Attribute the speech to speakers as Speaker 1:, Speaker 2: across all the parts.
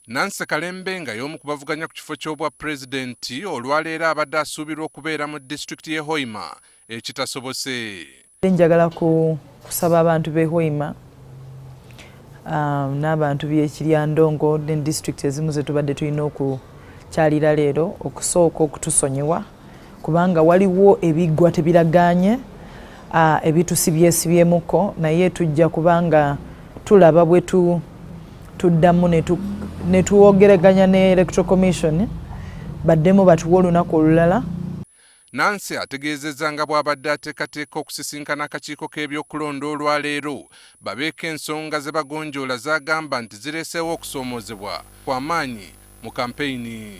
Speaker 1: Nancy Kalembe nga y'omu ku bavuganya ku kifo ky'obwa pulezidenti olwaleero abadde asuubirwa okubeera mu disitulikiti y'e Hoima ekitasobose.
Speaker 2: Njagala kusaba abantu b'e Hoima n'abantu b'Ekiryandongo ne disitulikiti ezimu ze tubadde tulina okukyalira leero okusooka okutusonyiwa kubanga waliwo ebiggwa tebiragaanye ebitusibyesibyemuko naye tujja kubanga tulaba bwe tuddamu ne tuwogeraganya ne Electoral Commission baddemu batuwa olunaku olulala.
Speaker 1: Nancy ategeezezza nga bw'abadde ateekateeka okusisinkana akakiiko k'ebyokulonda olwaleero babeeko ensonga ze bagonjoola z'agamba nti zireeseewo okusoomoozebwa kw'amaanyi mu kampeyini.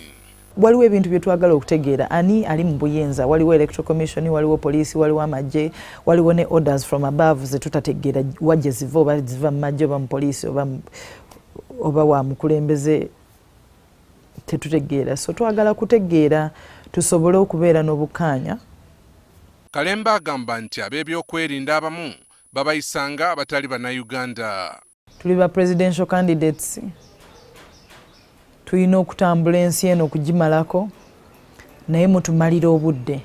Speaker 2: Waliwo ebintu bye twagala okutegeera ani ali mu buyinza, waliwo Electoral Commission, waliwo poliisi, waliwo amagye, waliwo ne orders from above ze tutategeera wajje ziva oba ziva mu magye oba mu poliisi oba wa mukulembeze tetutegeera. So twagala kutegeera tusobole okubeera n'obukaanya.
Speaker 1: Kalembe agamba nti ab'ebyokwerinda abamu babayisanga abatali bannayuganda.
Speaker 2: Tuli ba presidential candidates. Tulina okutambula ensi eno okugimalako naye mutumalira obudde.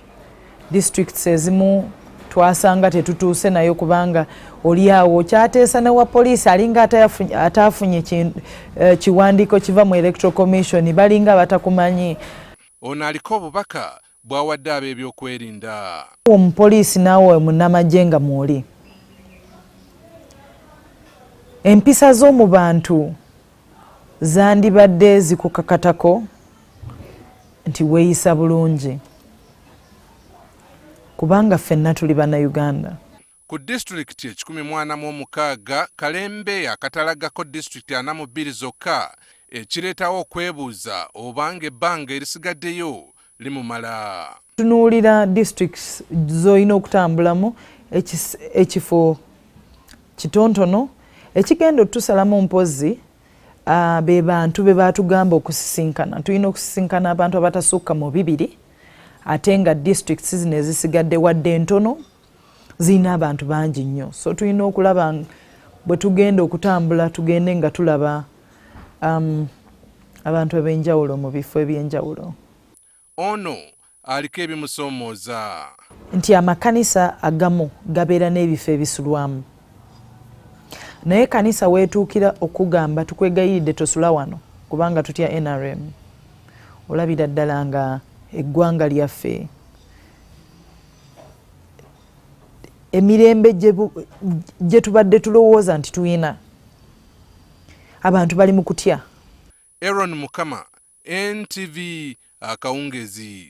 Speaker 2: Districts ezimu twasanga tetutuuse nayo kubanga oli awo kyateesa ne wa poliisi alinga ataafunye kiwandiiko kiva mu Electoral Commission balinga batakumanyi.
Speaker 1: Ono aliko obubaka bw'awadde ab'ebyokwerinda.
Speaker 2: Omupoliisi naawe munnamagye nga mwoli. Empisa z'omu bantu zandibadde zikukakatako nti weeyisa bulungi kubanga ffenna tuli bannayuganda.
Speaker 1: Ku disitulikiti 146 Kalembe akatalagako disitulikiti 42 zokka ekireetawo okwebuuza obanga ebbanga erisigaddeyo limumala.
Speaker 2: Tunuulira disitulikiti z'olina okutambulamu ekifo kitontono ekigenda otusalamu mpozi be bantu be batugamba okusisinkana. Tulina okusisinkana abantu abatasukka mu 2 ate nga disitulikiti zino ezisigadde wadde ntono zirina abantu bangi nnyo. So tulina okulaba bwe tugenda okutambula tugende nga tulaba abantu ab'enjawulo mu bifo eby'enjawulo.
Speaker 1: Ono aliko ebimusoomooza
Speaker 2: nti amakanisa agamu gabeera n'ebifo ebisulwamu naye kanisa weetuukira okugamba tukwegayiridde tosula wano kubanga tutya NRM olabira ddala nga eggwanga lyaffe emirembe gye tubadde tulowooza nti tuyina abantu bali mu kutya.
Speaker 1: Aaron Mukama, NTV Akawungeezi.